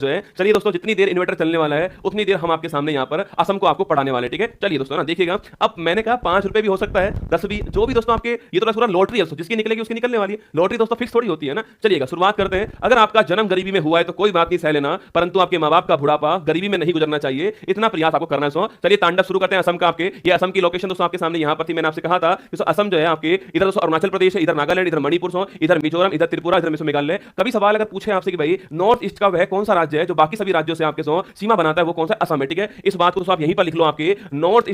जो है। चलिए दोस्तों, जितनी देर इन्वर्टर चलने वाला है उतनी देर हम आपके सामने यहाँ पर असम को आपको पढ़ाने वाले, ठीक है। चलिए दोस्तों ना देखिएगा, अब मैंने कहा 5 रुपए भी हो सकता है, 10 भी, जो भी दोस्तों आपके, ये तो पूरा लॉटरी है दोस्तों, जिसकी निकलेगी उसकी निकलने वाली है। लॉटरी दोस्तों फिक्स थोड़ी होती है ना। चलिएगा शुरुआत करते हैं। अगर आपका जन्म गरीबी में हुआ है तो कोई बात नहीं, सह लेना, परंतु आपके माँ बाप का बुढ़ापा गरीबी में नहीं गुजरना चाहिए, इतना प्रयास आपको करना है। चलिए तांडव शुरू करते हैं असम का। आपके ये असम की लोकेशन दोस्तों आपके सामने यहाँ पर थी, मैंने आपसे कहा था दोस्तों असम जो है आपके इधर दोस्तों अरुणाचल प्रदेश है, इधर नागालैंड, इधर मणिपुर, इधर मिजोरम, इधर त्रिपुरा, इधर मेघालय। कभी सवाल अगर पूछे आपसे कि भाई नॉर्थ ईस्ट का वह कौन सा राज्य है जो बाकी सभी राज्यों से आपके सीमा बनाता है, वो कौन सा? असम है, ठीक है। इस बात को आप यहीं पर लिख लो, आपके नॉर्थ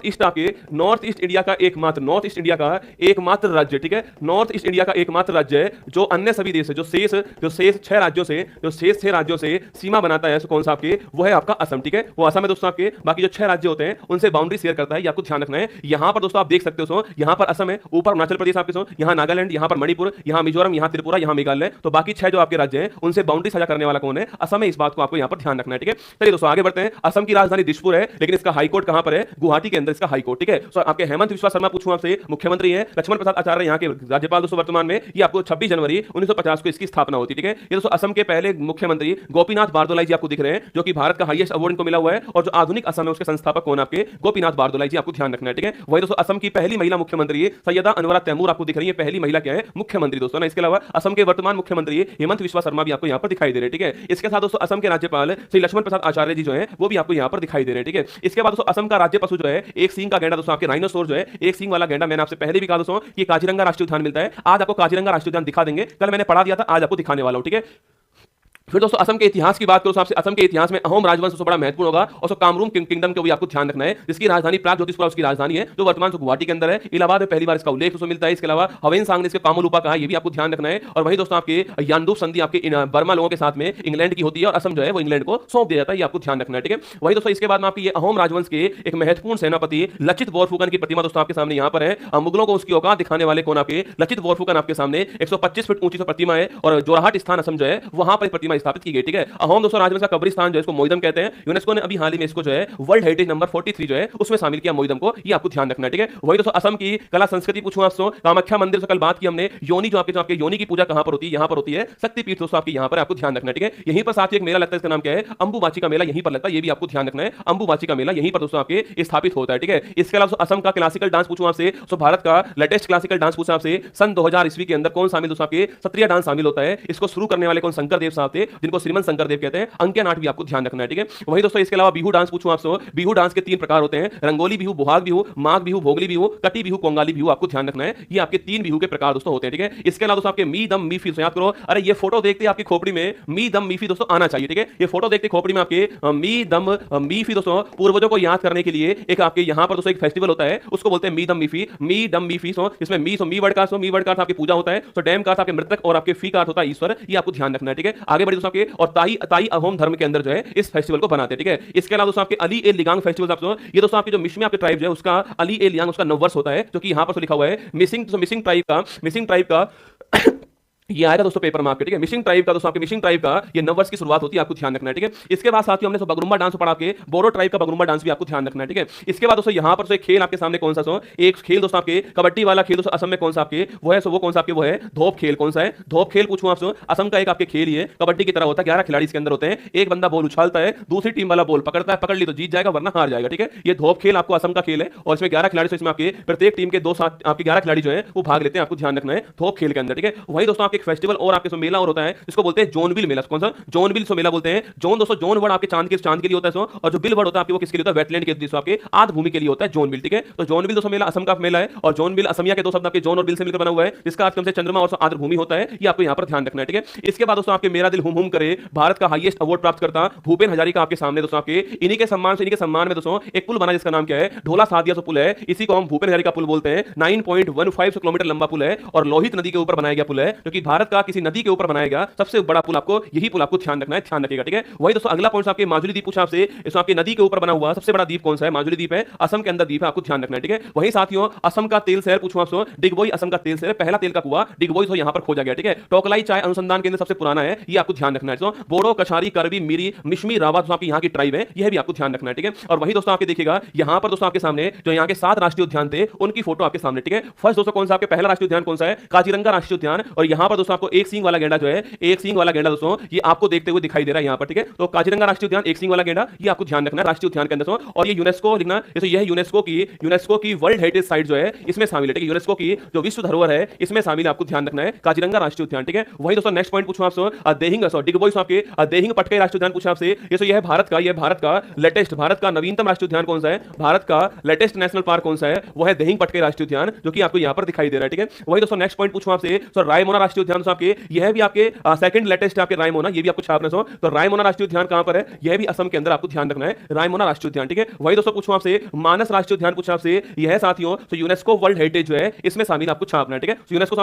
ईस्ट आपके नॉर्थ ईस्ट इंडिया का एकमात्र, नॉर्थ ईस्ट इंडिया का एकमात्र राज्य, ठीक है। नॉर्थ ईस्ट इंडिया का एकमात्र राज्य है जो अन्य सभी देश है, जो शेष 6 राज्यों से सीमा बनाता है, कौन सा आपके? वो है आपका असम, ठीक है। वो असम है दोस्तों आपके, बाकी जो 6 राज्य होते हैं उनसे बाउंड्री शेयर करता है, ये आपको ध्यान रखना है। यहां पर दोस्तों आप देख सकते हो, यहां पर असम है, ऊपर अरुणाचल प्रदेश आपके, यहां नागालैंड, यहां पर मणिपुर, यहां मिजोरम, यहां त्रिपुरा, यहां मेघालय। तो बाकी 6 जो आपके राज्य हैं उनसे बाउंड्री साझा करने वाला कौन है? असम है। इस बात को आपको यहां पर ध्यान रखना है, ठीक है। चलिए दोस्तों आगे बढ़ते हैं। असम की राजधानी दिसपुर है, लेकिन इसका हाईकोर्ट कहां पर है? गुवाहाटी के अंदर इसका हाईकोर्ट, ठीक है। सो आपके हेमंत विश्वा शर्मा पूछूं आपसे, मुख्यमंत्री है। लक्ष्मण प्रसाद आचार्य यहां के राज्यपाल दोस्तों वर्तमान में। ये आपको 26 जनवरी 1950 को इसकी स्थापना होती है, ठीक है। ये दोस्तों असम के पहले मुख्यमंत्री गोपीनाथ बारदोलाई जी आपको दिख रहे हैं, जो कि भारत का हाईएस्ट अवार्ड इनको मिला हुआ है, और जो आधुनिक असम है उसके संस्थापक कौन? आपके गोपीनाथ बारदोलाई जी, आपको ध्यान रखना है, ठीक है। वही दोस्तों असम की पहली महिला मुख्यमंत्री सैयदा अनवरा तैमूर आपको दिख रही है, पहली महिला क्या है? मुख्यमंत्री दोस्तों ना। इसके अलावा असम के वर्तमान मुख्यमंत्री हेमंत विश्वा शर्मा भी आपको यहां पर दिखाई दे रहे हैं, ठीक है। इसके साथ दोस्तों असम के राज्यपाल श्री लक्ष्मण प्रसाद आचार्य जी जो है वो भी आपको यहां पर दिखाई दे रहे हैं, ठीक है। इसके बाद दोस्तों असम का राज्य पशु जो है एक सींग का गैंडा दोस्तों, आपके राइनोसोर जो है एक सींग वाला गैंडा। मैंने आपसे पहले भी कहा दोस्तों कि काजीरंगा राष्ट्रीय उद्यान मिलता है, आज आपको काजीरंगा राष्ट्रीय उद्यान दिखा देंगे। कल मैंने पढ़ा दिया था, आज आपको दिखाने वाला हूं, ठीक है। फिर दोस्तों असम के इतिहास की बात करो, आपसे असम के इतिहास में अहोम राजवंश सबसे बड़ा महत्वपूर्ण होगा, और कामरूप किंगडम को भी आपको ध्यान रखना है, जिसकी राजधानी प्रागज्योतिषपुरा उसकी राजधानी है, जो वर्तमान गुवाहाटी के अंदर है। इलाहाबाद में पहली बार इसका उल्लेख उसको मिलता है। इसके अलावा हवेन सांग ने इसके कामोलूपा कहा, ये भी आपको ध्यान रखना है। और वही दोस्तों आपके यानदूप संधि आपके बर्मा लोगों के साथ में इंग्लैंड की होती है, और असम जो है वो इंग्लैंड को सौंप दिया जाता है, ये आपको ध्यान रखना है, ठीक है। वही दोस्तों इसके बाद में आपकी अहोम राजवंश के एक महत्वपूर्ण सेनापति लचित बोरफुकन की प्रतिमा दोस्तों आपके सामने यहाँ पर है। मुगलों को उसकी औकात दिखाने वाले कौन? आपके लचित बोरफुकन आपके सामने 125 फीट ऊंची प्रतिमा है, और जोरहाट स्थान असम जो है वहां पर प्रतिमा स्थापित की गई, ठीक है। अहोम दोस्तों राजवंश का कब्रिस्तान जो है इसको मोइदम कहते हैं। यूनेस्को ने अभी हाल ही में इसको जो है वर्ल्ड हेरिटेज नंबर 43 जो है उसमें शामिल किया मोइदम को, ये आपको ध्यान रखना है, ठीक है। वही दोस्तों असम की कला संस्कृति पूछूं आपसे, कामाख्या मंदिर से कल बात की हमने। योनि जो आपके योनि की पूजा कहां पर होती है? यहां पर होती है। शक्तिपीठ दोस्तों आपके यहां पर, आपको ध्यान रखना है, ठीक है। यहीं पर साथ ही एक मेला लगता है, इसका नाम क्या है? अंबुबाची का मेला यहीं पर लगता है, ये भी आपको ध्यान रखना है। अंबुबाची का मेला यहीं पर दोस्तों आपके स्थापित होता है, ठीक है। इसके अलावा असम का क्लासिकल डांस पूछूं आपसे, तो भारत का लेटेस्ट क्लासिकल डांस पूछा आपसे, सन 2000 ईस्वी के अंदर कौन शामिल दोस्तों? आपके सत्रिया डांस शामिल होता है। इसको शुरू करने वाले कौन? शंकर देव साहब थे, जिनको श्रीमंत शंकर देव कहते हैं। अंक्य नाट भी आपको ध्यान रखना है, ठीक है। वही दोस्तों इसके अलावा बिहू डांस पूछूं आपसे, बिहू डांस के 3 प्रकार होते हैं, रंगोली बिहू, बोहाग बिहू, माघ बिहू, भोगली बिहू, कटी बिहू, कोंगाली बिहू, आपको ध्यान रखना है। ये आपके 3 बिहू के प्रकार दोस्तों होते हैं, ठीक है। इसके अलावा दोस्तों आपके मी दम मीफी याद करो, अरे ये फोटो देखते आपकी खोपड़ी में मी दम मीफी दोस्तों आना चाहिए, ठीक है। ये फोटो देखते खोपड़ी में आपके मी दम मीफी दोस्तों पूर्वजों को याद करने के लिए एक आपके यहां पर दोस्तों एक फेस्टिवल होता है, उसको बोलते हैं मी दम मीफी, मी दम मीफी। इसमें मी वर्ड का आपकी पूजा होता है, तो डैम का आपके मृतक, और आपके फी का होता है ईश्वर, ये आपको ध्यान रखना है, ठीक है। आगे बढ़े दोस्तों आपके, और ताई अहोम धर्म के अंदर जो है इस फेस्टिवल को बनाते हैं, ठीक है। इसके अलावा दोस्तों आपके अली ए लियांग फेस्टिवल आपको, ये दोस्तों आपके जो मिश्मी आपके ट्राइब जो है उसका अली ए लियांग उसका नववर्ष होता है, जो कि यहां पर लिखा हुआ है मिसिंग ट्राइब का ये आएगा दोस्तों पेपर में आपके, ठीक है। मिशिंग ट्राइब का दोस्तों आपके मिशिंग ट्राइब का ये नववर्ष की शुरुआत होती है, आपको ध्यान रखना है, ठीक है। इसके बाद साथियों हमने बगरुम्बा डांस पढ़ा के, बोरो ट्राइब का बगरुम्बा डांस भी आपको ध्यान रखना है, ठीक है। इसके बाद दोस्तों यहां पर एक खेल आपके सामने कौन सा एक खेल दोस्तों आपके कबड्डी वाला खेल दोस्तों असम में कौन सा आपके वो है, वो कौन सा आपके वो है धोप खेल। कौन सा है धोप खेल? पूछूं आपसे, असम का एक आपके खेल ही है, कबड्डी की तरह होता है, 11 खिलाड़ी इसके अंदर होते हैं। एक बंदा बॉल उछालता है, दूसरी टीम वाला बॉल पकड़ता है, पकड़ ली तो जीत जाएगा वरना हार जाएगा, ठीक है। ये धोप खेल आपको असम का खेल है, और इसमें 11 खिलाड़ी, इसमें आपके प्रत्येक टीम के 2 आपके 11 खिलाड़ी जो है वो भाग लेते हैं, आपको ध्यान रखना है धोप खेल के अंदर, ठीक है। वही दोस्तों आपके फेस्टिवल और आपके मेला और होता है, इसको बोलते हैं जोनबिल मेला। कौन सा? जोनबिल मेला बोलते हैं। जोन दोस्तों जोन वर्ड आपके चांद के लिए होता है, और जो बिल वर्ड होता है आपके वो किसके लिए होता है? वेटलैंड के लिए, आपके आध भूमि के लिए होता है जोनबिल, ठीक है। तो जोनबिल दोस्तों मेला असम का मेला है, और जोनबिल असमिया के 2 शब्द आपके जोन और बिल से मिलकर बना हुआ है, जिसका अर्थ हमसे चंद्रमा और आर्द्र भूमि होता है, ये आपको यहां पर ध्यान रखना है, ठीक है। इसके बाद दोस्तों आपके मेरा दिल हुम हुम करे, भारत का हाईएस्ट अवार्ड प्राप्त करता भूपेन हजारिका आपके सामने दोस्तों आपके इन्हीं के सम्मान में दोस्तों एक पुल बना जिसका नाम क्या है? ढोला सादिया पुल है। इसी को हम भूपेन हजारिका पुल बोलते हैं। 9.15 किलोमीटर लंबा पुल है, और लोहित नदी के ऊपर बनाया गया पुल है, जो कि भारत का किसी नदी के ऊपर बनाया गया सबसे बड़ा पुल, आपको यही पुल आपको ध्यान रखना है, ध्यान रखिएगा, ठीक है। वही दोस्तों अगला पॉइंट आपके माजुली द्वीप पूछा आपसे, इसमें आपके नदी के ऊपर बना हुआ सबसे बड़ा द्वीप कौन सा है? माजुली द्वीप है, असम के अंदर द्वीप है, आपको ध्यान रखना है, ठीक है। वही साथियों असम का तेल शहर पूछूं आपसे, डिगबोई असम का तेल शहर, पहला तेल का कुआं डिगबोई यहां पर खोजा गया, ठीक है। टोकलाई चाय अनुसंधान केंद्र सबसे पुराना है, ये आपको ध्यान रखना है। बोडो, कछारी, करबी, मिरी, मिश्मी, रावत आपकी यहाँ की ट्राइब है, यह भी आपको ध्यान रखना है, ठीक है। और वही दोस्तों आपके देखिएगा यहां पर दोस्तों आपके सामने जो यहाँ के 7 राष्ट्रीय उद्यान थे उनकी फोटो आपके सामने, ठीक है। फर्स्ट दोस्तों कौन सा आपके पहला राष्ट्रीय उद्यान कौन सा है? काजीरंगा राष्ट्रीय उद्यान, और यहां पर पर दोस्तों आपको एक सींग वाला गेंडा जो है, एक सींग वाला गेंडा दोस्तों ये आपको देखते हुए दिखाई दे रहा है यहाँ पर, ठीक है। तो काजीरंगा राष्ट्रीय उद्यान, एक सींग वाला गेंडा, ये आपको ध्यान रखना है राष्ट्रीय उद्यान के अंदर। और ये यूनेस्को लिखना, जैसे यह यूनेस्को की वर्ल्ड हेरिटेज साइट जो है इसमें शामिल है, ठीक है। यूनेस्को की जो विश्व धरोहर है इसमें शामिल, आपको ध्यान रखना है काजीरंगा राष्ट्रीय उद्यान, ठीक है। वही दोस्तों नेक्स्ट पॉइंट पूछूं आपसे, डिगबोई आपके देहिंग पटकाई राष्ट्रीय उद्यान पूछा आपसे। ये है भारत का लेटेस्ट, भारत का नवीनतम राष्ट्रीय उद्यान कौन सा है, भारत का लेटेस्ट नेशनल पार्क कौन सा है, वो है देहिंग पटकाई राष्ट्रीय उद्यान, जो कि आपको यहां पर दिखाई दे रहा है, ठीक है। वही दोस्तों नेक्स्ट पॉइंट पूछूं आपसे, रायमोना राष्ट्रीय उद्यान आपके, यह भी आपके सेकंड लेटेस्ट आपके रायमोना, ये भी आपको छापना है। तो रायमोना राष्ट्रीय उद्यान कहां पर है, यह भी असम के अंदर, आपको ध्यान रखना है रायमोना राष्ट्रीय उद्यान, ठीक है। वही दोस्तों पूछूं आपसे मानस राष्ट्रीय उद्यान पूछा आपसे, यह साथियों तो यूनेस्को वर्ल्ड हेरिटेज जो है इसमें शामिल, आपको छापना है, ठीक है।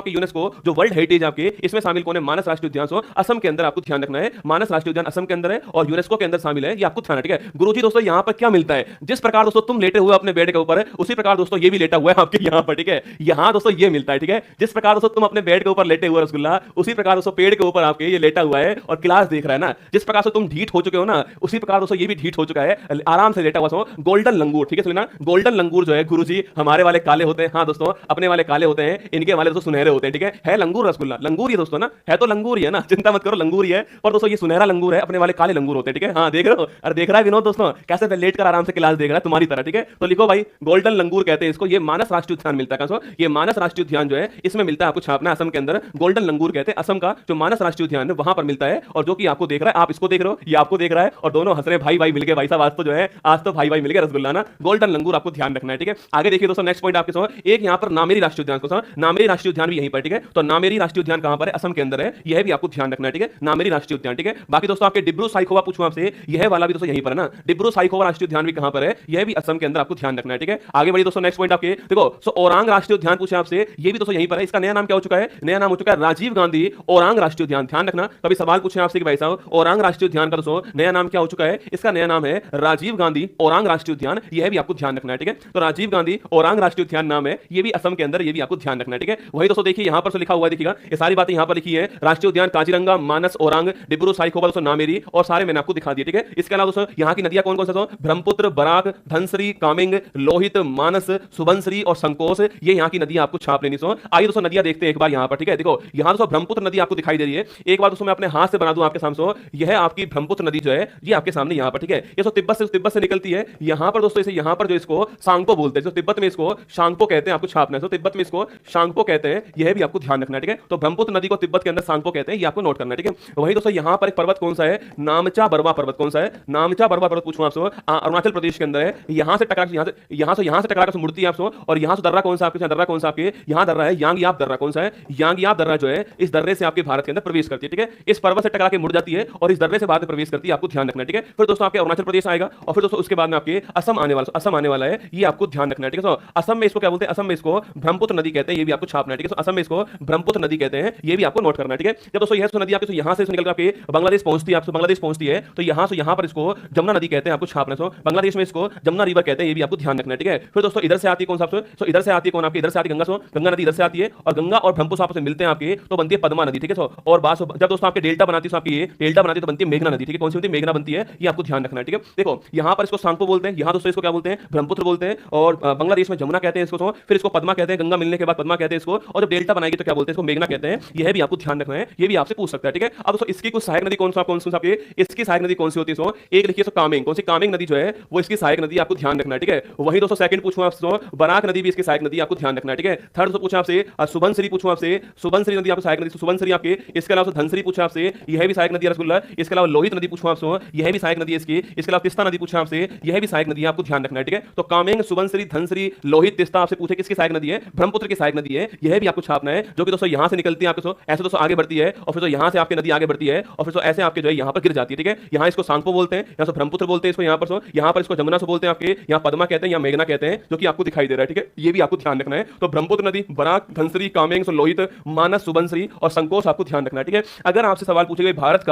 यूनेस्को जो वर्ल्ड हेरिटेज आपके इसमें शामिल कौन है, मानस राष्ट्रीय उद्यान असम के अंदर, आपको ध्यान रखना है मानस राष्ट्रीय उद्यान असम के अंदर है और यूनेस्को के अंदर शामिल है, ये आपको ध्यान है, ठीक है। गुरुजी दोस्तों यहां पर क्या मिलता है, जिस प्रकार दोस्तों तुम लेटे हुए अपने बेड के ऊपर, उसी प्रकार दोस्तों ये भी लेटा हुआ है आपके यहां पर, ठीक है। यहां दोस्तों ये मिलता है, ठीक है। जिस प्रकार दोस्तों तुम अपने बेड के ऊपर लेटे हुए रसगुल्ला, उसी प्रकार दोस्तों पेड़ के ऊपर आपके ये लेटा हुआ है और क्लास देख रहा है ना। जिस प्रकार से तुम ढीठ हो चुके हो ना, उसी प्रकार दोस्तों ये भी ढीठ हो चुका है, आराम से लेटा हुआ गोल्डन लंगूर, ठीक है। सुना, गोल्डन लंगूर जो है गुरुजी, हमारे वाले काले होते हैं, हाँ दोस्तों अपने वाले काले होते हैं, इनके वाले दोस्तों सुनहरे होते हैं, ठीक है लंगूर रसगुल्ला, लंगूर ही दोस्तों ना, है तो लंगूर ही है ना, चिंता मत करो लंगूर ही है, पर दोस्तों ये सुनहरा लंगूर है, अपने वाले काले लंगूर होते हैं, ठीक है। हाँ देख रहे हो, अरे देख रहा है विनोद दोस्तों कैसे लेट कर आराम से क्लास देख रहा है तुम्हारी तरह, ठीक है। तो लिखो भाई गोल्डन लंगूर कहते हैं इसको, ये मानस राष्ट्रीय उद्यान मिलता है, ये मानस राष्ट्रीय उद्यान जो है इसमें मिलता है, आपको छापना है असम के अंदर, गोल्डन लंगूर कहते हैं असम का जो मानस राष्ट्रीय उद्यान है वहां पर मिलता है, और जो कि आपको देख रहा है, आप इसको देख रहे हो, ये आपको देख रहा है, और दोनों हंस रहे भाई भाई मिलके, भाई साहब आज तो जो है आज तो भाई भाई मिलके रसगुल्ला ना, गोल्डन लंगूर आपको ध्यान रखना है, ठीक है। आगे देखिए दोस्तों नेक्स्ट पॉइंट आपके एक यहाँ पर नामेरी राष्ट्रीय उद्यान को, नामेरी राष्ट्रीय उद्यान भी यहीं पर, ठीक है। तो नामेरी राष्ट्रीय उद्यान कहां पर है, असम के अंदर है, यह भी आपको ध्यान रखना है, ठीक है नामेरी राष्ट्रीय उद्यान, ठीक है। बाकी दोस्तों आपके डिब्रू साइखोवा पूछूं आपसे, यह वाला भी दोस्तों यहीं पर है ना, डिब्रू साइखोवा राष्ट्रीय उद्यान भी कहां पर है, यह भी असम के अंदर, आपको ध्यान रखना है, ठीक है। आगे बढ़िए दोस्तों नेक्स्ट पॉइंट आपके देखो, ओरांग राष्ट्रीय उद्यान पूछे आपसे, ये भी दोस्तों यहीं पर है, इसका नया नाम क्या हो चुका है, नया नाम हो चुका है राजीव गांधी ओरांग राष्ट्रीय उद्यान, ध्यान रखना। कभी सवाल पूछे आपसे कि भाई साहब ओरांग राष्ट्रीय उद्यान का दोस्तों नया नाम क्या हो चुका है, इसका नया नाम है राजीव गांधी ओरांग राष्ट्रीय उद्यान, यह भी आपको ध्यान रखना है, ठीक है। तो राजीव गांधी ओरांग राष्ट्रीय उद्यान नाम है, ये भी असम के अंदर, ये भी आपको ध्यान रखना है, ठीक है। वही दोस्तों देखिए यहां पर लिखा हुआ देखिएगा, ये सारी बातें यहां पर लिखी है, राष्ट्रीय उद्यान काजीरंगा, मानस, ओरांग, डिब्रू साइखोवा दोस्तों नामेरी, और सारे मैंने आपको दिखा दिए, ठीक है। इसके अलावा दोस्तों यहां की नदियां कौन कौन सा, ब्रह्मपुत्र, बराक, धनश्री, कामेंग, लोहित, मानस, सुबनश्री और संकोच, ये यहां की नदियां आपको छाप लेनी। आइए दोस्तों नदियां देखते हैं एक बार यहां पर, ठीक है। देखो यहां दोस्तों ब्रह्मपुत्र नदी आपको दिखाई दे रही है, एक बार दोस्तों मैं अपने हाथ से बना दूं आपके सामने, यह आपकी ब्रह्मपुत्र नदी जो है ये आपके सामने यहां पर, ठीक है। ये तिब्बत से निकलती है, यहां पर दोस्तों इसे यहां पर जो इसको सांगपो बोलते हैं, तिब्बत में इसको शांगपो कहते हैं, आपको छापना है, तिब्बत में इसको शांगपो कहते हैं, यह भी आपको ध्यान रखना है, ठीक है। तो ब्रह्मपुत्र नदी को तिब्बत के अंदर सांगपो कहते हैं, ये आपको नोट करना है, ठीक है। वही दोस्तों यहां पर एक पर्वत कौन सा है, नामचा बरवा पर्वत, कौन सा है, नामचा बरवा पर्वत पूछूं आपसे, अरुणाचल प्रदेश के अंदर है, यहां से टकरा कर मुड़ती है आपसे, और यहां से दर्रा कौन सा आपके, दर्रा कौन सा आपके यहां दर्रा है, यांगयाप दर्रा, कौन सा है, यांगयाप दर्रा जो है इस दर्रे से आपके भारत के अंदर प्रवेश करती है, ठीक है। इस पर्वत से टकरा के मुड़ जाती है और इस दर्रे से भारत में प्रवेश करती है, आपको ध्यान रखना है, ठीक है। फिर दोस्तों आपके अरुणाचल प्रदेश आएगा, और फिर दोस्तों उसके बाद में आपके असम आने वाला है, ये आपको ध्यान रखना है, ठीक है। असम में इसको क्या बोलते हैं, असम में इसको ब्रह्मपुत्र नदी कहते हैं, ये भी आपको छापना है, ठीक है। असम में इसको ब्रह्मपुत्र नदी कहते हैं, ये भी आपको नोट करना है, ठीक है। जब दोस्तों यह नदी आपके यहां से निकल आपके बांग्लादेश पहुंचती है, आपसे बांग्लादेश पहुंचती है, तो यहां से यहां पर इसको जमुना नदी कहते हैं, आपको छापना है। बांग्लादेश में इसको जमुना रिवर कहते हैं, ये भी आपको ध्यान रखना है, ठीक है। फिर दोस्तों इधर से आती है कौन सा, इधर से आती है कौन आपकी, इधर से आती है गंगा, गंगा नदी इधर से आती है, और गंगा और ब्रह्मपुत्र आपस में मिलते हैं आपके, तो बनती है पद्मा नदी, ठीक है। और जब दोस्तों आपके डेल्टा बनाती है, आपकी डेल्टा बनाती है तो बनती है मेघना नदी, ठीक है। कौन सी बनती है, मेघना बनती है, ये आपको ध्यान रखना है, ठीक है। देखो यहां पर इसको सांगपो बोलते हैं, यहां दोस्तों इसको क्या बोलते हैं, ब्रह्मपुत्र बोलते हैं, और बांग्लादेश में जमुना कहते हैं इसको, फिर इसको पद्मा कहते हैं, गंगा मिलने के बाद पद्मा कहते हैं इसको, और जब डेल्टा बनाएगी तो क्या बोलते हैं, इसको मेघना कहते हैं, यह भी आपको ध्यान रखना है, ये भी आपसे पूछ सकता है, ठीक है। अब दोस्तों इसकी कुछ सहायक नदी कौन सा आपके, इसकी सहायक नदी कौन सी होती है, एक लिखिए कामेंग, कौन सी कामेंग नदी जो है वो इसकी सहायक नदी, आपको ध्यान रखना है, ठीक है। वही दोस्तों सेकंड पूछूं आपसे, बराक नदी भी इसकी सहायक नदी, आपको ध्यान रखना है, ठीक है। थर्ड दोस्तों पूछा आपसे सुबनश्री, पूछूं आपसे सुबनश्री नदी आपको सहायक नदी, सुबनश्री आपके, इसके अलावा धनश्री पूछा आपसे, यह भी सहायक नदी है रसगुल्ला, इसके अलावा लोहित नदी पूछूं आपसे, यह भी सहायक नदी है इसकी, इसके अलावा तिस्ता नदी पूछा आपसे, यह भी सहायक नदी है, आपको ध्यान रखना है, ठीक है। तो कामेंग, सुबनश्री, धनश्री, लोहित, तिस्ता आपसे पूछे किसकी सहायक नदी है, ब्रह्मपुत्र की सहायक नदी है, यह भी आपको छापना है, जो कि दोस्तों यहां से निकलती है आपको, ऐसे दोस्तों आगे बढ़ती है, और फिर यहां से आपकी नदी आगे बढ़ती है, और फिर ऐसे आपके जो है यहां पर गिर जाती है, ठीक है। यहां इसको सांगपो बोलते हैं, यहां से ब्रह्मपुत्र बोलते हैं इसको, यहां पर इसको जमुना से बोलते हैं आपके, यहां पद्मा कहते हैं, यहां मेघना कहते हैं, जो कि आपको दिखाई दे रहा है, ठीक है। ये भी आपको ध्यान रखना है। तो ब्रह्मपुत्र नदी, बराक, धनश्री, कामेंग, लोहित, मानस, सुबनश्री और संकोच आपको ध्यान रखना है, ठीक है। अगर आपसे सवाल पूछे गए भारत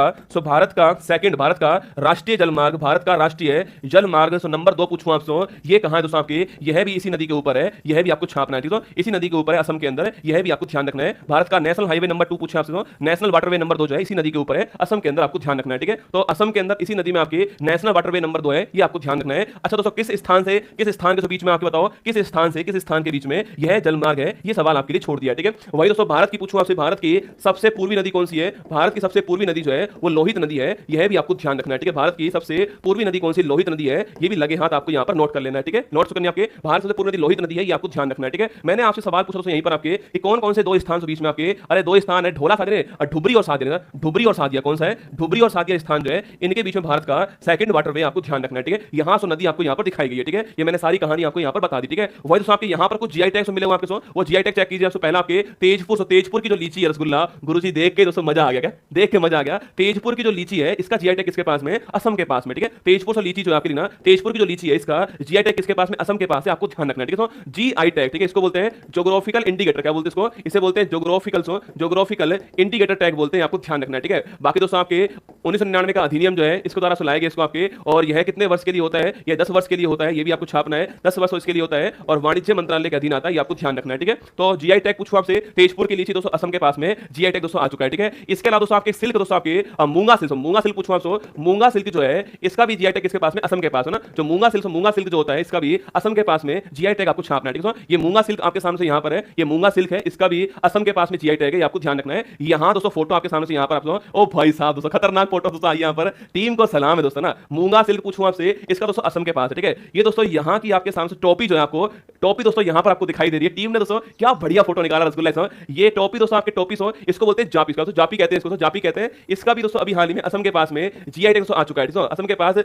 का सेकंड, भारत का राष्ट्रीय जलमार्ग, भारत का राष्ट्रीय जलमार्ग नंबर 2 पूछूं आपसे, ये कहां है दोस्तों आपके, यह भी इसी नदी के ऊपर है, यह भी आपको छापना है, ठीक है। इसी नदी के ऊपर है, असम के अंदर, यह भी आपको ध्यान रखना है। भारत का नेशनल हाईवे नंबर 2 पूछे आपसे, नेशनल वाटरवे नंबर 2 जो है इसी नदी के ऊपर है, असम के अंदर, आपको ध्यान रखना है, ठीक है। तो असम के अंदर इसी नदी में आपके नेशनल वाटरवे नंबर 2 है, ये आपको ध्यान रखना है। अच्छा दोस्तों किस स्थान के बीच में आपको बताओ, किस स्थान के बीच में यह जलमार्ग है, ये सवाल आपके लिए छोड़ दिया, ठीक है। वही दोस्तों भारत की पूछूं आपसे, से भारत की सबसे पूर्वी नदी कौन सी है? भारत की सबसे पूर्वी नदी जो है वो लोहित नदी है, यह भी आपको ध्यान रखना है, ठीक है। भारत की सबसे पूर्वी नदी कौन सी? लोहित नदी है, ये भी लगे हाथ आपको यहाँ पर नोट कर लेना है, ठीक है। नोट करनी आपके, भारत सबसे पूर्वी नदी लोहित नदी है, ये आपको ध्यान रखना है, ठीक है। मैंने आपसे सवाल पूछा यहीं पर आपके कि कौन कौन से दो स्थान बीच में आपके, अरे दो स्थान है, ढोला साधे और ढुबरी और साधे, ढुबरी और सादिया कौन सा है? ढुबरी और सादिया स्थान जो है इनके बीच में भारत का सेकंड वाटरवे आपको ध्यान रखना है, ठीक है। यहाँ से नदी आपको यहाँ पर दिखाई गई है, ठीक है। ये मैंने सारी कहानी आपको यहाँ पर बता दी, ठीक है। वही दोस्तों आपके यहाँ पर कुछ जीआई टैग्स मिले हुए आपके, वो जीआई टैग चेक कीजिए। पहला आपके तेजपुर की जो लीची है रसगुल्ला, गुरुजी देख के दोस्तों मजा आ गया, क्या देख के मजा आ गया। तेजपुर की जो लीची है इसका जीआई टैग किसके पास में? असम के पास में, ठीक है। तेजपुर से लीची जो आपकी ना, तेजपुर की जो लीची है इसका जीआई टैग किसके पास में? असम के पास है, आपको ध्यान रखना है, ठीक है। जीआई टैग, ठीक है, इसको बोलते हैं ज्योग्राफिकल इंडिकेटर, क्या बोलते हैं इसको? इसे बोलते हैं ज्योग्राफिकल इंडिकेटर टैग बोलते हैं, आपको ध्यान रखना है, ठीक है। बाकी दोस्तों आपके 1999 का अधिनियम जो है इसको द्वारा सुनाया गया इसको आपके, और यह कितने वर्ष के लिए होता है? यह 10 वर्ष के लिए होता है, ये भी आपको छापना है, 10 वर्ष इसके लिए होता है, और वाणिज्य मंत्रालय के अधीन आता है, ये आपको ध्यान रखना है, ठीक है। तो जीआई टैग पूछो आपसे, तेजपुर की लीची दोस्तों असम के पास में जीआई टैग दोस्तों आ चुका है, ठीक है। इसके अलावा दोस्तों आपके सिल्क, दोस्तों आपके मूंगा सिल्क पूछो आपसे, मूंगा सिल्क जो है इसका भी जीआई टैग किसके पास में? असम के पास है ना। जो मूंगा सिल्क जो होता है इसका भी असम के पास में जीआई टैग आपको छापना है, ठीक है। ये मूंगा सिल्क आपके सामने से यहाँ पर है, ये मूंगा सिल्क है, इसका भी असम के पास में जीआई टैग है, आपको ध्यान रखना है। यहाँ दोस्तों फोटो आपके सामने से यहाँ पर आपको, ओ भाई साहब दोस्तों खतरनाक फोटो दोस्तों आई यहाँ पर, टीम को सलाम है दोस्तों ना। मूंगा सिल्क पूछूं आपसे, इसका दोस्तों असम के पास है, ठीक है। ये दोस्तों यहाँ की आपके सामने से टोपी जो है आपको, टोपी दोस्तों यहाँ पर आपको दिखाई दे रही है, टीम ने दोस्तों क्या बढ़िया फोटो निकाला रसगुल्ला। ये टोपी दोस्तों आपके टोपी सो, इसको बोलते हैं जापी, जापी कहते हैं इसको, जापी कहते हैं। इसका भी दोस्तों अभी हाल ही में असम के पास में जीआई टैग आ चुका है, असम के पास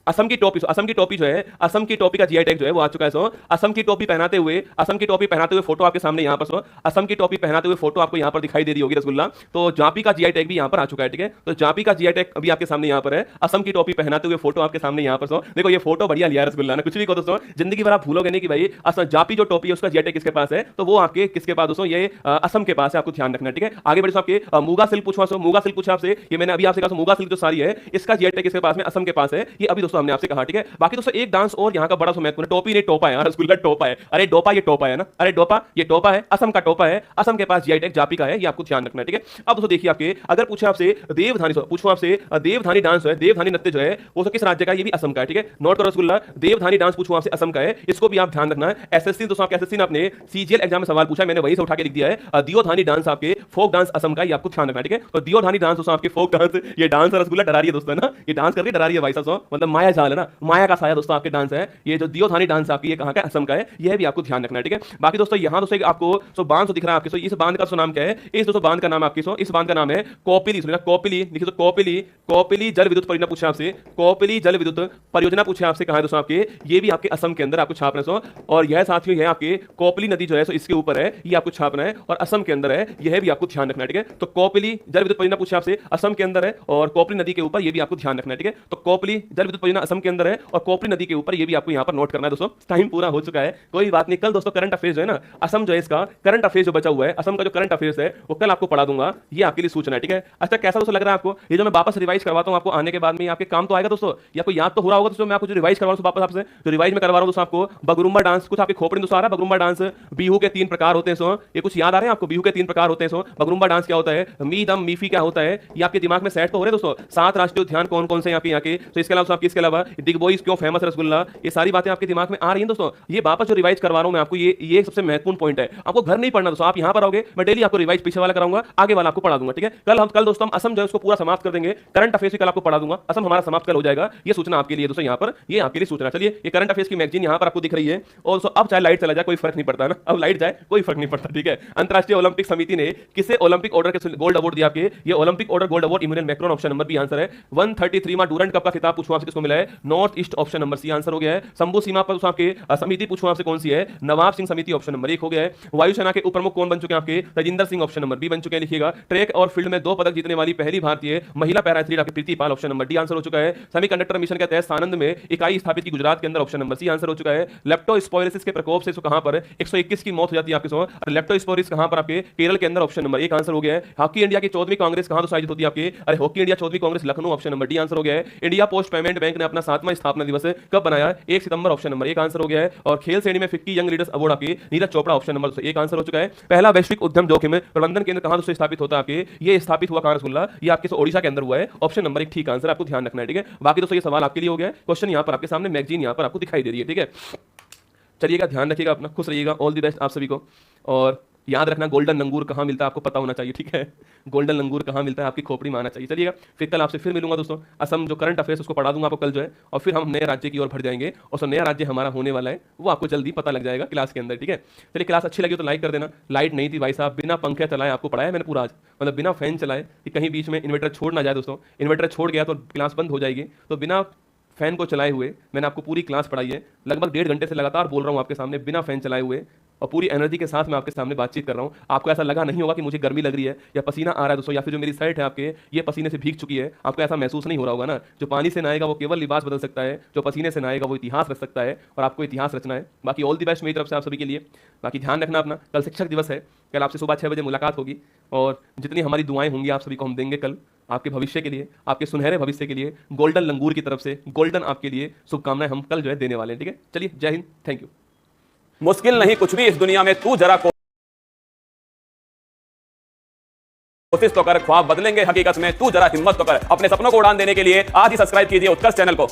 असम की टोपी जो है, असम की टोपी का जीआई टैग जो है वो आ चुका है। सो असम की टोपी पहनाते हुए फोटो आपके सामने यहाँ पर, सो असम की टोपी पहनाते हुए फोटो आपको यहाँ पर दिखाई दे रही होगी रसगुल्ला। तो जापी का जीआई टैग भी यहाँ पर आ चुका है, ठीक है। तो जापी का जीआई टैग अभी आपके सामने यहाँ पर है, असम की टोपी पहनाते हुए फोटो आपके सामने यहाँ पर। सो देखो ये फोटो बढ़िया लिया रसगुल्ला ने, कुछ भी को दोस्तों जिंदगी भर आप भूलोगे नहीं कि भाई असम जापी जो टोपी है उसका जीआई टैग किसके पास है, तो वो आपके किसके पास दोस्तों? ये असम के पास है, आपको ध्यान रखना है, ठीक है। आगे बढ़े आपके मूंगा सिल्क पूछा, मूंगा सिल्क पूछा आपसे, ये मैंने अभी आपसे कहा मूंगा सिल्क जो सारी है इसका जीआई टैग किसके पास में? असम के पास है, ये अभी दोस्तों हमने आपसे कहा, ठीक है। बाकी दोस्तों एक डांस और यहाँ का बड़ा महत्वपूर्ण, टोपी नहीं टोपा है, रसगुल्ला टोपा है, अरे डोपा ये टोपा है ना, अरे डोपा ये टोपा है, असम का टोपा है, असम के पास जीआई टैग जापी का है, ये आपको ध्यान रखना है, ठीक है। अब दोस्तों देखिए आपके, अगर पूछे आपसे देवधानी, पूछो आपसे देवधानी डांस है, देवधानी नृत्य जो है वो किस राज्य का? ये भी असम का है, ठीक है। नोट करो रसगुल्ला, देवधानी डांस पूछो आपसे असम का है, इसको भी आप ध्यान रखना है। एसएससी दोस्तों आपके एसएससी ने अपने सीजीएल एग्जाम में सवाल पूछा है, मैंने वही से उठा के लिख दिया है। दियोधानी डांस आपके फोक डांस असम का, ये आपको ध्यान रखना है, ठीक है। तो दियोधानी डांस दोस्तों आपके फोक डांस, ये डांस रसगुल्ला डरा रही है दोस्तों ना, ये डांस करके डरा रही है भाई साहब, मतलब माया जाल है ना, माया का साया दोस्तों आपके डांस है। ये जो दियोधानी डांस आपकी ये कहां का? असम का है, यह भी आपको ध्यान रखना है, ठीक है। बाकी दोस्तों यहाँ दोस्तों आपको सो बांध दिख रहा है आपके, इस बांध का नाम क्या है? इस दोस्तों बांध का नाम आपकी, इस बांध का नाम है कोपिली, सुनिए कोपिली लिखिए, तो कोपिली जल विद्युत परियोजना पूछा आपसे, कोपिली जल विद्युत परियोजना पूछे आपसे, कहां है दोस्तों आपके? ये भी आपके असम के अंदर आपको छापना है। और यह साथियों यह आपके कोपिली नदी जो है इसके ऊपर है, ये आपको छापना है, और असम के अंदर है, यह भी आपको ध्यान रखना है, ठीक है। तो कोपिली जल विद्युत परियोजना पूछे आपसे, असम के अंदर है, और कोपिली नदी के ऊपर, ये भी आपको ध्यान रखना है, ठीक है। तो कोपिली जल विद्युत परियोजना असम के अंदर है, और कोपिली नदी के ऊपर, ये भी आपको यहाँ पर नोट करना है दोस्तों। टाइम पूरा हो चुका है, कोई बात नहीं, कल दोस्तों करंट अफेयर्स जो है ना, असम जो है इसका करंट अफेयर्स जो बचा हुआ है, असम का जो करंट अफेयर्स है वो कल आपको पढ़ा दूंगा, ये आपके लिए सूचना है, ठीक है। अच्छा कैसा दोस्तों लग रहा है आपको? ये जो मैं वापस रिवाइज करवाता हूं आपको आने के बाद में, आपके काम तो आएगा दोस्तों, ये आपको याद तो हो रहा होगा दोस्तों। मैं आपको जो रिवाइज करवा रहा हूं वापस आपसे, जो रिवाइज में करवा रहा हूं दोस्तों आपको, बगरुम्बा डांस कुछ आपके खोपड़ी दोस्तों आ रहा है, बगरुम्बा डांस, बिहू के 3 प्रकार होते हैं सो, ये कुछ याद आ रहे हैं आपको? बिहू के 3 प्रकार होते हैं सो, बगरुम्बा डांस क्या होता है, मी दम मीफी क्या होता है, ये आपके दिमाग में सेट तो हो रहे हैं दोस्तों। 7 राष्ट्रीय उद्यान कौन कौन से यहाँ के, तो इसके अलावा आपके, इसके अलावा दिग्बोइस क्यों फेमस है रसगुल्ला, ये सारी बातें आपके दिमाग में आ रही हैं दोस्तों। ये वापस जो रिवाइज करवा रहा हूं मैं आपको, ये सबसे महत्वपूर्ण पॉइंट है, आपको घर नहीं पढ़ना दोस्तों, आप यहां पर आओगे, मैं डेली आपको रिवाइज पीछे वाला कराऊंगा, आगे वाला आपको पढ़ा दूंगा, ठीक है। कल दोस्तों हम असम जो है उसको पूरा समाप्त कर देंगे, करंट अफेयर्स कल आपको पढ़ा दूंगा, असम हमारा समाप्त कल हो जाएगा, ये सूचना आपके लिए दोस्तों, यहाँ पर ये आपके लिए सूचना। चलिए ये करंट अफेयर्स की मैगजीन यहाँ पर आपको दिख रही है, और दोस्तों अब चाहे लाइट चला जाए कोई फर्क नहीं पड़ता ना, अब लाइट जाए कोई फर्क नहीं पड़ता, ठीक है। अंतरराष्ट्रीय ओलंपिक समिति ने किसे ओलंपिक ऑर्डर के गोल्ड अवार्ड दिया? आपके ये Olympic order gold award Emmanuel Macron, option number B answer है। 133वां डूरंट कप का खिताब पूछूं आपसे किसको मिला है? North East, option number C answer हो गया है। शंभू सीमा पर आपके समिति पूछूं आपसे कौन सी है? नवाब सिंह समिति, ऑप्शन नंबर 1 हो गया है। वायुसेना के उपप्रमुख कौन बन चुके हैं आपके? Tajinder Singh, option number B बन चुके हैं, लिखिएगा। ट्रैक और फील्ड में 2 पदक जीतने वाली पहली भारतीय महिला पैरा एथलीट आपकी प्रीति पाल, ऑप्शन नंबर डी आंसर हो चुका है। सेमीकंडक्टर मिशन के तहत सानंद में इकाई स्थापित की गुजरात के अंदर, ऑप्शन नंबर सी आंसर हो चुका है। लेप्टोस्पायरोसिस के प्रकोप से कहां पर 121 की मौत हो जाती है आपके, और लेप्टोस्पायरोसिस कहां पर आपके? केरल के अंदर, ऑप्शन नंबर 1 आंसर हो गया है। हॉकी इंडिया की 14वीं कांग्रेस कहां आयोजित होती है आपके? अरे हॉकी इंडिया 14वीं congress Lucknow, option number D answer हो गया है। इंडिया पोस्ट पेमेंट बैंक ने अपना 7वां स्थापना दिवस कब बनाया? 1 सितंबर, ऑप्शन नंबर 1 आंसर हो गया है। और खेल श्रेणी में फिक्की यंग लीडर्स अवार्ड आपके Neeraj Chopra, option number 1 answer हो चुका है। पहला वैश्विक उद्यम जोखिम प्रबंधन केंद्र कहां दोस्तों स्थापित होता है आपके? ये स्थापित हुआ कहां रसगुल्ला? ये आपके ओडिशा के अंदर हुआ है, ऑप्शन नंबर 1 ठीक आंसर, आपको ध्यान रखना है, ठीक है। बाकी दोस्तों ये सवाल आपके लिए हो गया है, क्वेश्चन यहां पर आपके सामने मैगजीन यहां पर आपको दिखाई दे रही है, ठीक है। चलिएगा ध्यान रखिएगा अपना, खुश रहिएगा, ऑल द बेस्ट आप सभी को। और याद रखना गोल्डन लंगूर कहाँ मिलता है आपको पता होना चाहिए, ठीक है। गोल्डन लंगूर कहाँ मिलता है आपकी खोपड़ी में आना चाहिए। चलिएगा, फिर कल आपसे फिर मिलूंगा दोस्तों। असम जो करंट अफेयर्स उसको पढ़ा दूंगा आपको कल जो है, और फिर हम नए राज्य की ओर बढ़ जाएंगे, और जो नया राज्य हमारा होने वाला है वो आपको जल्दी पता लग जाएगा क्लास के अंदर, ठीक है। चलिए, क्लास अच्छी लगी तो लाइक कर देना। लाइट नहीं थी भाई साहब, बिना पंखे चलाए आपको पढ़ाया मैंने पूरा आज, मतलब बिना फैन चलाए, कि कहीं बीच में इन्वर्टर छोड़ ना जाए दोस्तों। इन्वर्टर छोड़ गया तो क्लास बंद हो जाएगी, तो बिना फैन को चलाए हुए मैंने आपको पूरी क्लास पढ़ाई है। लगभग 1.5 घंटे से लगातार बोल रहा हूँ आपके सामने बिना फैन चलाए हुए, और पूरी एनर्जी के साथ मैं आपके सामने बातचीत कर रहा हूँ। आपको ऐसा लगा नहीं होगा कि मुझे गर्मी लग रही है या पसीना आ रहा है दोस्तों, या फिर जो मेरी शर्ट है आपके ये पसीने से भीग चुकी है, आपको ऐसा महसूस नहीं हो रहा होगा ना। जो पानी से नहाएगा वो केवल लिबास बदल सकता है, जो पसीने से नहाएगा वो इतिहास रच सकता है, और आपको इतिहास रचना है। बाकी ऑल दी बेस्ट मेरी तरफ से आप सभी के लिए। बाकी ध्यान रखना अपना, कल शिक्षक दिवस है, कल आपसे सुबह 6 बजे मुलाकात होगी, और जितनी हमारी दुआएं होंगी आप सभी को हम देंगे कल आपके भविष्य के लिए, आपके सुनहरे भविष्य के लिए। गोल्डन लंगूर की तरफ से गोल्डन आपके लिए शुभकामनाएं हम कल जो है देने वाले हैं, ठीक है। चलिए, जय हिंद, थैंक यू। मुश्किल नहीं कुछ भी इस दुनिया में, तू जरा कोशिश तो कर, ख्वाब बदलेंगे हकीकत में, तू जरा हिम्मत तो कर। अपने सपनों को उड़ान देने के लिए आज ही सब्सक्राइब कीजिए उत्कर्ष चैनल को।